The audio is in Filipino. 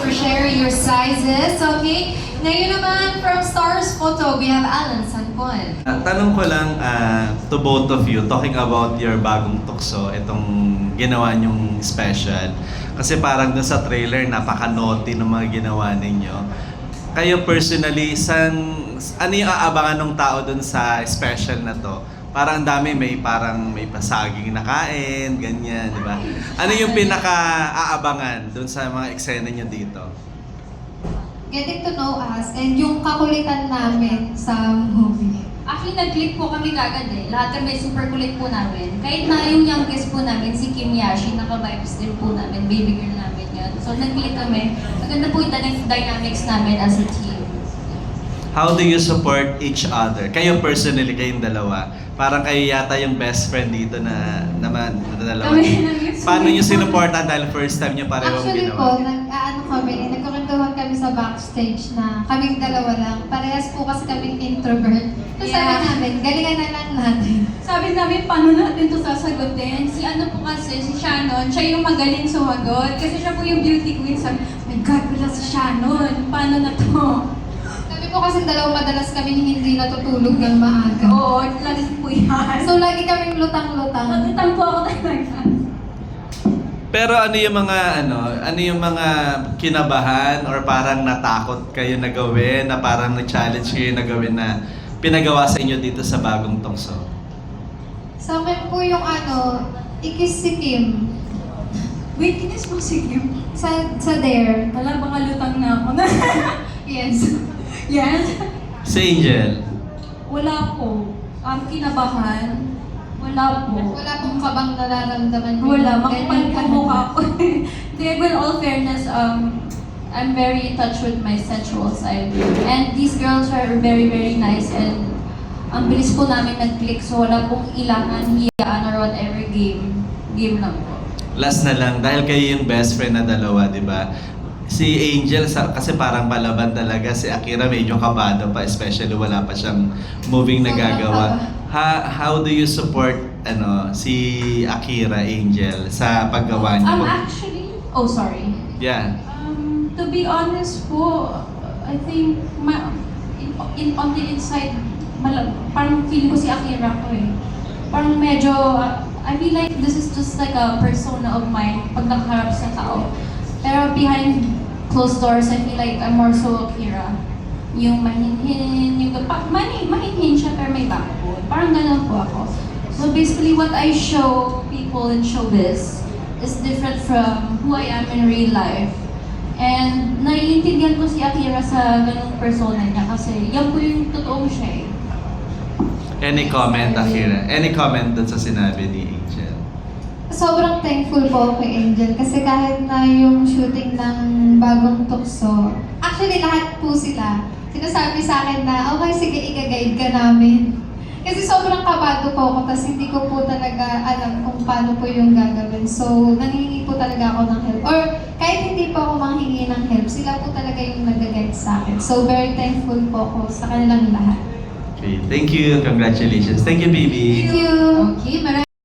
for sharing your sizes. Okay? Ngayon naman, from Stars Photo, we have Alan Sanpon. Tanong ko lang to both of you, talking about your bagong tukso, itong ginawa nyong special. Kasi parang dun sa trailer, napaka-naughty ng mga ginawa ninyo. Kayo personally, ano yung aabangan ng tao dun sa special na to? Parang ang dami, may pasaging na kain, ganyan, di ba? Ano yung pinaka-aabangan dun sa mga eksena nyo dito? Getting to know us and yung kakulitan namin sa movie. Actually, nag-click po kami kagad eh. Lahat kami super kulit po namin. Kahit na yung youngest po namin, si Kim Yashi, naka-vibes din po namin. Baby girl namin yun. So, nag-click kami. Maganda po yung dynamics namin as a team. How do you support each other? Kayo personally, kayong dalawa. Parang kayo yata yung best friend dito na dalawa. Paano nyo sinuportan dahil first time nyo parehong Actually ginawa? po, nagkukwentuhan kami sa backstage na kaming dalawa lang. Parehas po kasi kaming introvert. Tapos sabi namin, galingan na lang natin. Sabi namin, paano natin ito sasagutin? Si ano po kasi, si Shannon, siya yung magaling sumagot. Kasi siya po yung beauty queen. Sabi, my God, wala si Shannon. Paano na to? Sabi po kasi dalawa madalas kami hindi natutulog ng maaga. Oo, lagi po yan. So lagi kaming lutang-lutang. Natutang po ako talaga. Pero ano yung mga kinabahan or parang natakot kayo na gawin, na parang na-challenge kayo na gawin na pinagawa sa inyo dito sa bagong tungso? Sa akin po yung ikis si Kim. Wait, kinis mo si Kim? Sa Dare. Wala, baka lutang na ako na. Yes. Yes? Si Angel, Wala po. Kinabahan. Wala po. Wala pong kabang nararamdaman. Wala, makapal Ganyan po ka mukha na. ko. Hindi, well, all fairness, I'm very in touch with my sensual side. And these girls are very, very nice and ang bilis po namin nag-click so wala pong ilangan, hiyaan or whatever game. Game lang po. last na lang, dahil kayo yung best friend na dalawa, di ba? Si Angel, kasi parang palaban talaga. Si Akira medyo kabado pa, especially wala pa siyang moving na gagawa. How do you support si Akira, Angel, sa paggawa niyo? Actually, oh sorry. Yeah. To be honest po, I think on the inside, parang feeling ko si Akira ko eh. Parang medyo, I feel like this is just like a persona of mine pag nakaharap sa tao. Pero behind closed doors, I feel like I'm more so Akira. Yung mahinhin, mahinhin siya pero may backbone. Parang ganun po ako. So basically what I show people in showbiz is different from who I am in real life. And naiintindihan ko si Akira sa ganung persona niya kasi yan po yung totoong siya eh. Any comment, Akira? Any comment dun sa sinabi ni Angel? Sobrang thankful po ako kay Angel kasi kahit na yung shooting ng bagong tukso, actually lahat po sila, sinasabi sa akin na, okay, sige, i-guide ka namin. Kasi sobrang kabado po ako, tapos hindi ko po talaga alam kung paano po yung gagawin. So, nanghihingi po talaga ako ng help. Or kahit hindi po ako manghingi ng help, sila po talaga yung nag-guide sa akin. So, very thankful po ako sa kanilang lahat. Okay, thank you. Congratulations. Thank you, baby. Thank you! Okay,